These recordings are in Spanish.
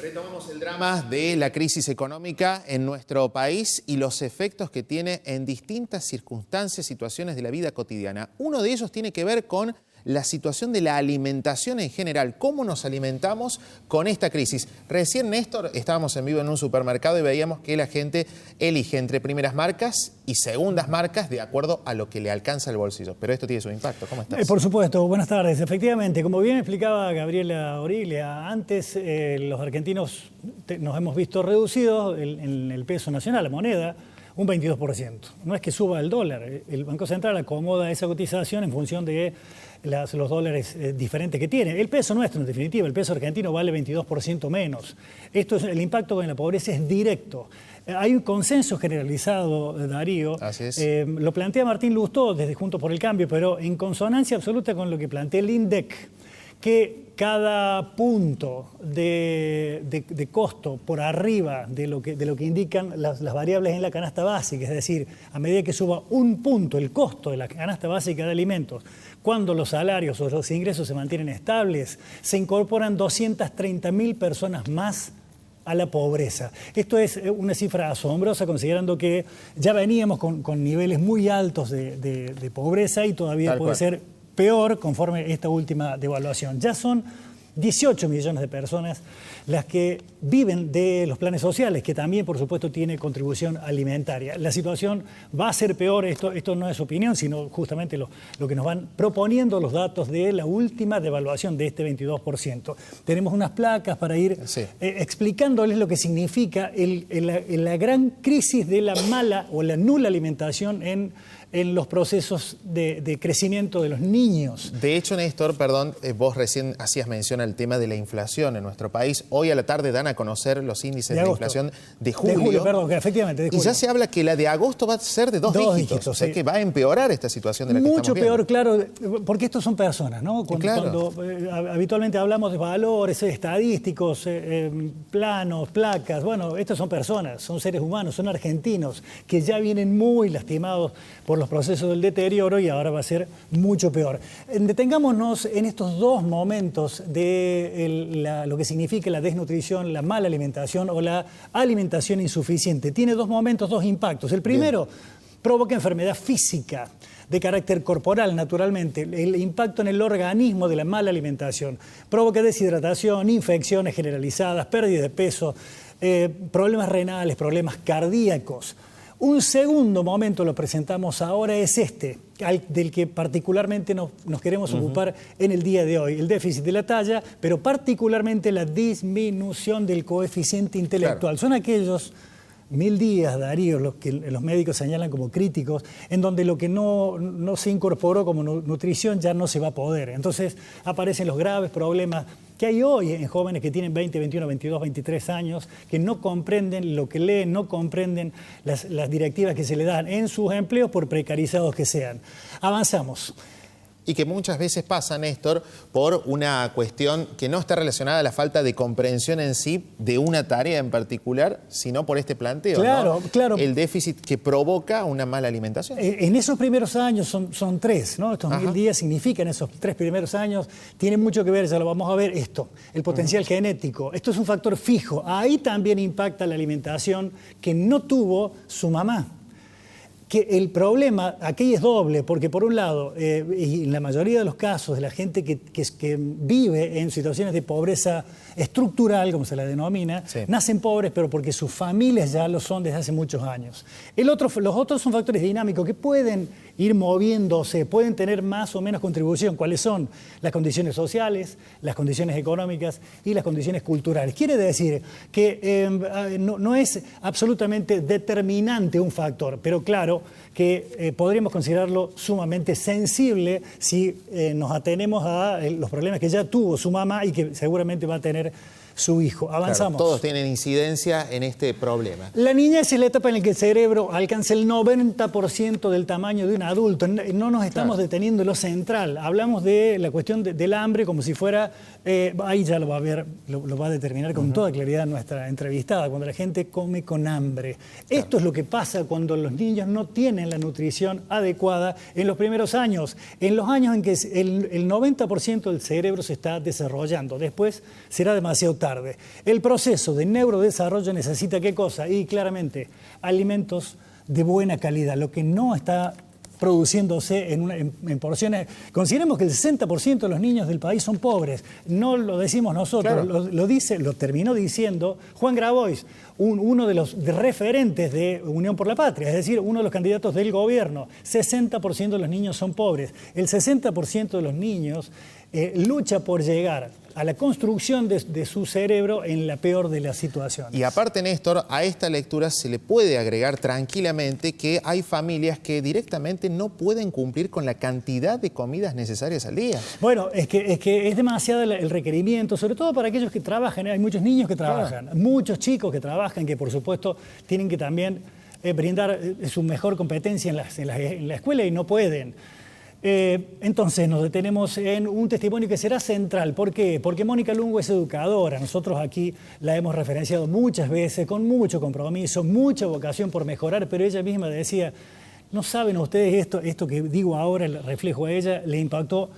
Retomamos el drama de la crisis económica en nuestro país y los efectos que tiene en distintas circunstancias, situaciones de la vida cotidiana. Uno de ellos tiene que ver con la situación de la alimentación en general, cómo nos alimentamos con esta crisis. Recién, Néstor, estábamos en vivo en un supermercado y veíamos que la gente elige entre primeras marcas y segundas marcas de acuerdo a lo que le alcanza el bolsillo. Pero esto tiene su impacto. ¿Cómo estás? Por supuesto, buenas tardes. Efectivamente, como bien explicaba Gabriela Origlia, antes los argentinos nos hemos visto reducidos en el peso nacional, la moneda, un 22%. No es que suba el dólar, el Banco Central acomoda esa cotización en función de los dólares diferentes que tiene. El peso nuestro, en definitiva, el peso argentino vale 22% menos. El impacto en la pobreza es directo. Hay un consenso generalizado, Darío. Así es. Lo plantea Martín Lustó desde Juntos por el Cambio, pero en consonancia absoluta con lo que plantea el INDEC, que cada punto de costo por arriba de lo que indican las variables en la canasta básica, es decir, a medida que suba un punto el costo de la canasta básica de alimentos, cuando los salarios o los ingresos se mantienen estables, se incorporan 230.000 personas más a la pobreza. Esto es una cifra asombrosa, considerando que ya veníamos con niveles muy altos de pobreza y todavía puede ser peor conforme esta última devaluación. Ya son 18 millones de personas las que viven de los planes sociales, que también, por supuesto, tiene contribución alimentaria. La situación va a ser peor, esto no es opinión, sino justamente lo que nos van proponiendo los datos de la última devaluación de este 22%. Tenemos unas placas para ir explicándoles lo que significa la gran crisis de la mala o la nula alimentación en los procesos de crecimiento de los niños. De hecho, Néstor, perdón, vos recién hacías mención al tema de la inflación en nuestro país. Hoy a la tarde dan a conocer los índices de inflación de julio. De julio, perdón, efectivamente, de julio. Y ya se habla que la de agosto va a ser de dos dígitos. O sea, que va a empeorar esta situación de la que estamos viendo. Mucho peor, claro, porque estos son personas, ¿no? Cuando habitualmente hablamos de valores estadísticos, planos, placas, bueno, estos son personas, son seres humanos, son argentinos, que ya vienen muy lastimados por los procesos del deterioro y ahora va a ser mucho peor. Detengámonos en estos dos momentos de lo que significa la desnutrición, la mala alimentación o la alimentación insuficiente. Tiene dos momentos, dos impactos. El primero provoca enfermedad física de carácter corporal, naturalmente. El impacto en el organismo de la mala alimentación provoca deshidratación, infecciones generalizadas, pérdida de peso, problemas renales, problemas cardíacos. Un segundo momento, lo presentamos ahora, es del que particularmente nos queremos ocupar en el día de hoy. El déficit de la talla, pero particularmente la disminución del coeficiente intelectual. Claro. Son aquellos 1000 días, Darío, los que los médicos señalan como críticos, en donde lo que no se incorporó como nutrición ya no se va a poder. Entonces aparecen los graves problemas que hay hoy en jóvenes que tienen 20, 21, 22, 23 años, que no comprenden lo que leen, no comprenden las directivas que se le dan en sus empleos, por precarizados que sean. Avanzamos. Y que muchas veces pasa, Néstor, por una cuestión que no está relacionada a la falta de comprensión en sí de una tarea en particular, sino por este planteo, claro, ¿no? Claro. El déficit que provoca una mala alimentación. En esos primeros años son tres, ¿no? Estos 1000 días significan esos 3 primeros años. Tienen mucho que ver, ya lo vamos a ver, el potencial genético. Esto es un factor fijo. Ahí también impacta la alimentación que no tuvo su mamá. Que el problema aquí es doble, porque por un lado, y en la mayoría de los casos de la gente que vive en situaciones de pobreza estructural, como se la denomina, nacen pobres, pero porque sus familias ya lo son desde hace muchos años. Los otros son factores dinámicos que pueden ir moviéndose, pueden tener más o menos contribución. ¿Cuáles son? Las condiciones sociales, las condiciones económicas y las condiciones culturales. Quiere decir que no es absolutamente determinante un factor, pero claro que podríamos considerarlo sumamente sensible si nos atenemos a los problemas que ya tuvo su mamá y que seguramente va a tener su hijo. Avanzamos. Claro, todos tienen incidencia en este problema. La niñez es la etapa en la que el cerebro alcanza el 90% del tamaño de un adulto. No nos estamos deteniendo en lo central. Hablamos de la cuestión del hambre como si fuera... ahí ya lo va a ver, lo va a determinar con toda claridad nuestra entrevistada, cuando la gente come con hambre. Esto es lo que pasa cuando los niños no tienen la nutrición adecuada en los primeros años. En los años en que el 90% del cerebro se está desarrollando. Después será demasiado tarde. tarde. El proceso de neurodesarrollo necesita ¿qué cosa? Y claramente alimentos de buena calidad, lo que no está produciéndose en porciones. Consideremos que el 60% de los niños del país son pobres. No lo decimos nosotros, claro. lo terminó diciendo Juan Grabois, uno de los referentes de Unión por la Patria, es decir, uno de los candidatos del gobierno. 60% de los niños son pobres. El 60% de los niños lucha por llegar a la construcción de su cerebro en la peor de las situaciones. Y aparte, Néstor, a esta lectura se le puede agregar tranquilamente que hay familias que directamente no pueden cumplir con la cantidad de comidas necesarias al día. Bueno, es que es demasiado el requerimiento, sobre todo para aquellos que trabajan. Hay muchos niños que trabajan, muchos chicos que trabajan, que por supuesto tienen que también brindar su mejor competencia en la escuela y no pueden. Entonces nos detenemos en un testimonio que será central. ¿Por qué? Porque Mónica Lungo es educadora. Nosotros aquí la hemos referenciado muchas veces, con mucho compromiso, mucha vocación por mejorar, pero ella misma decía, no saben ustedes esto que digo ahora, el reflejo a ella, le impactó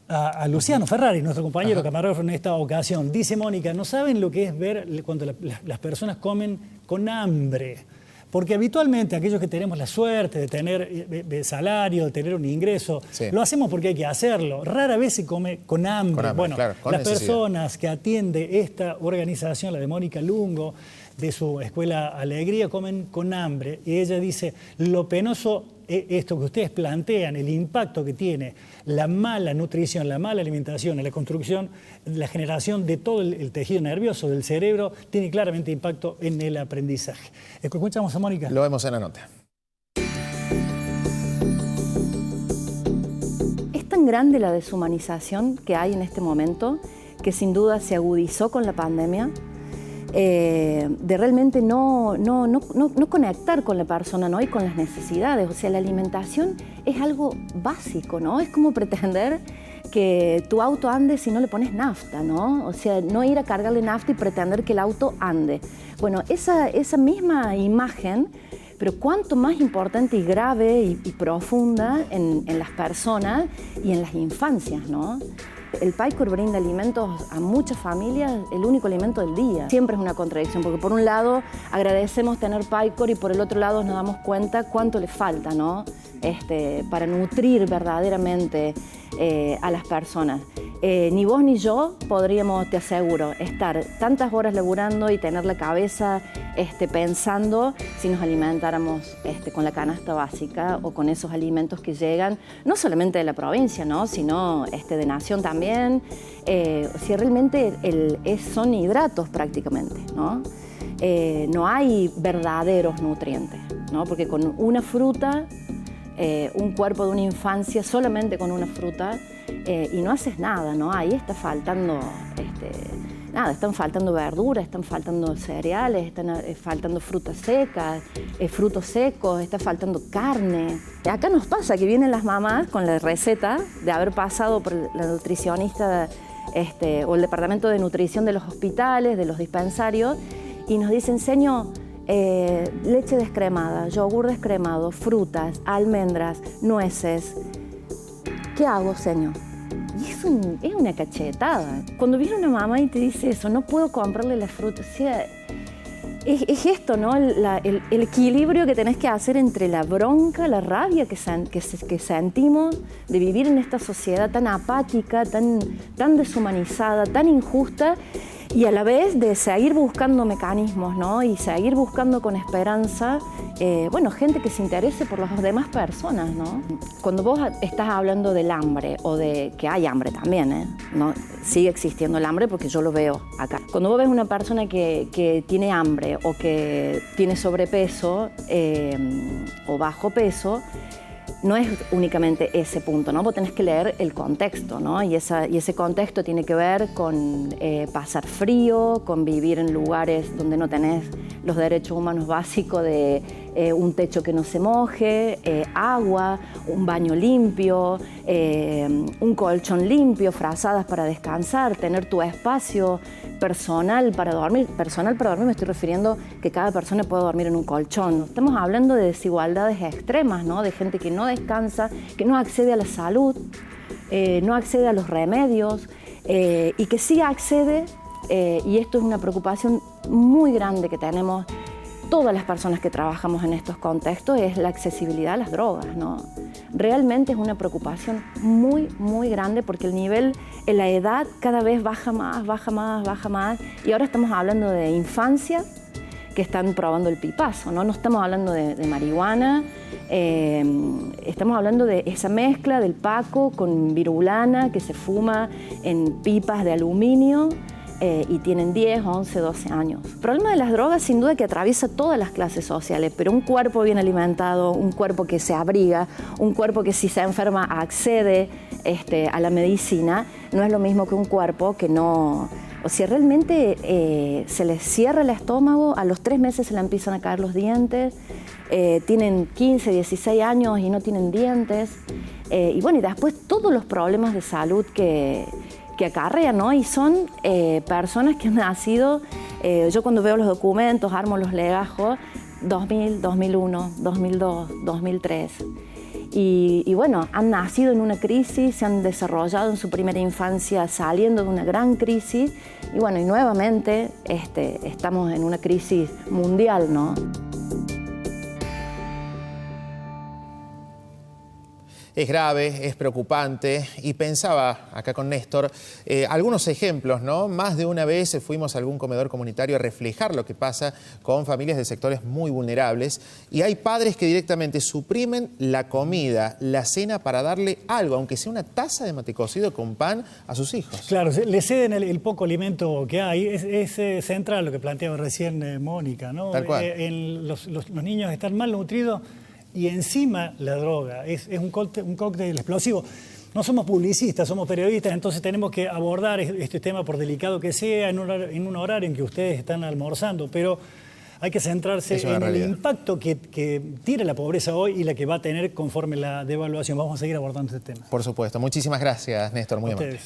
a Luciano Ferrari, nuestro compañero camarógrafo en esta ocasión. Dice Mónica, no saben lo que es ver cuando las personas comen con hambre. Porque habitualmente aquellos que tenemos la suerte de tener salario, de tener un ingreso, lo hacemos porque hay que hacerlo. Rara vez se come con hambre. Bueno, claro, con las personas que atiende esta organización, la de Mónica Lungo, de su escuela Alegría, comen con hambre. Y ella dice, lo penoso es esto que ustedes plantean, el impacto que tiene la mala nutrición, la mala alimentación, la construcción, la generación de todo el tejido nervioso del cerebro, tiene claramente impacto en el aprendizaje. ¿Escuchamos a Mónica? Lo vemos en la nota. Es tan grande la deshumanización que hay en este momento, que sin duda se agudizó con la pandemia, de realmente no conectar con la persona, ¿no? Y con las necesidades. O sea, la alimentación es algo básico, ¿no? Es como pretender que tu auto ande si no le pones nafta, ¿no? O sea, no ir a cargarle nafta y pretender que el auto ande. Bueno, esa misma imagen, pero cuánto más importante y grave y profunda en las personas y en las infancias, ¿no? El PAICOR brinda alimentos a muchas familias, el único alimento del día. Siempre es una contradicción, porque por un lado agradecemos tener PAICOR y por el otro lado nos damos cuenta cuánto le falta, ¿no? Para nutrir verdaderamente a las personas. Ni vos ni yo podríamos, te aseguro, estar tantas horas laburando y tener la cabeza pensando si nos alimentáramos con la canasta básica o con esos alimentos que llegan, no solamente de la provincia, ¿no? Sino de nación también. Si realmente son hidratos prácticamente, ¿no? No hay verdaderos nutrientes, ¿no? Porque con una fruta, un cuerpo de una infancia solamente con una fruta y no haces nada, ¿no? Ahí está faltando están faltando verduras, están faltando cereales, están faltando frutas secas, frutos secos, está faltando carne. Acá nos pasa que vienen las mamás con la receta de haber pasado por la nutricionista o el departamento de nutrición de los hospitales, de los dispensarios, y nos dicen, señor, leche descremada, yogur descremado, frutas, almendras, nueces. ¿Qué hago, señor? Y es una cachetada. Cuando viene una mamá y te dice eso, no puedo comprarle la fruta. O sea, es esto, ¿no? El equilibrio que tenés que hacer entre la bronca, la rabia que sentimos de vivir en esta sociedad tan apática, tan deshumanizada, tan injusta, y a la vez de seguir buscando mecanismos, ¿no? Y seguir buscando con esperanza, gente que se interese por las demás personas, ¿no? Cuando vos estás hablando del hambre, o de que hay hambre también, ¿no? Sigue existiendo el hambre porque yo lo veo acá. Cuando vos ves una persona que tiene hambre o que tiene sobrepeso o bajo peso, no es únicamente ese punto, ¿no? Vos tenés que leer el contexto, ¿no? Y ese contexto tiene que ver con pasar frío, con vivir en lugares donde no tenés los derechos humanos básicos de un techo que no se moje, agua, un baño limpio, un colchón limpio, frazadas para descansar, tener tu espacio personal para dormir. Personal para dormir me estoy refiriendo que cada persona pueda dormir en un colchón. Estamos hablando de desigualdades extremas, ¿no? De gente que no descansa, que no accede a la salud, no accede a los remedios y que sí accede y esto es una preocupación muy grande que tenemos todas las personas que trabajamos en estos contextos, es la accesibilidad a las drogas, ¿no? Realmente es una preocupación muy, muy grande porque el nivel, la edad cada vez baja más, baja más, baja más, y ahora estamos hablando de infancia que están probando el pipazo, ¿no? No estamos hablando de marihuana, estamos hablando de esa mezcla del paco con virulana que se fuma en pipas de aluminio, y tienen 10, 11, 12 años. El problema de las drogas sin duda que atraviesa todas las clases sociales, pero un cuerpo bien alimentado, un cuerpo que se abriga, un cuerpo que si se enferma accede a la medicina, no es lo mismo que un cuerpo que no... O sea, realmente se les cierra el estómago, a los 3 meses se le empiezan a caer los dientes, tienen 15, 16 años y no tienen dientes, y bueno, y después todos los problemas de salud que acarrean, ¿no? Y son personas que han nacido, yo cuando veo los documentos, armo los legajos, 2000, 2001, 2002, 2003. Y bueno, han nacido en una crisis, se han desarrollado en su primera infancia saliendo de una gran crisis, y bueno, y nuevamente estamos en una crisis mundial, ¿no? Es grave, es preocupante, y pensaba acá con Néstor algunos ejemplos, ¿no? Más de una vez fuimos a algún comedor comunitario a reflejar lo que pasa con familias de sectores muy vulnerables, y hay padres que directamente suprimen la comida, la cena, para darle algo, aunque sea una taza de mate cocido con pan, a sus hijos. Claro, le ceden el poco alimento que hay. Es central lo que planteaba recién Mónica, ¿no? Tal cual. Los niños están mal nutridos, y encima la droga. Es un cóctel explosivo. No somos publicistas, somos periodistas, entonces tenemos que abordar este tema, por delicado que sea, en un horario en que ustedes están almorzando, pero hay que centrarse en el impacto que tiene la pobreza hoy y la que va a tener conforme la devaluación. Vamos a seguir abordando este tema. Por supuesto. Muchísimas gracias, Néstor. Muy amable.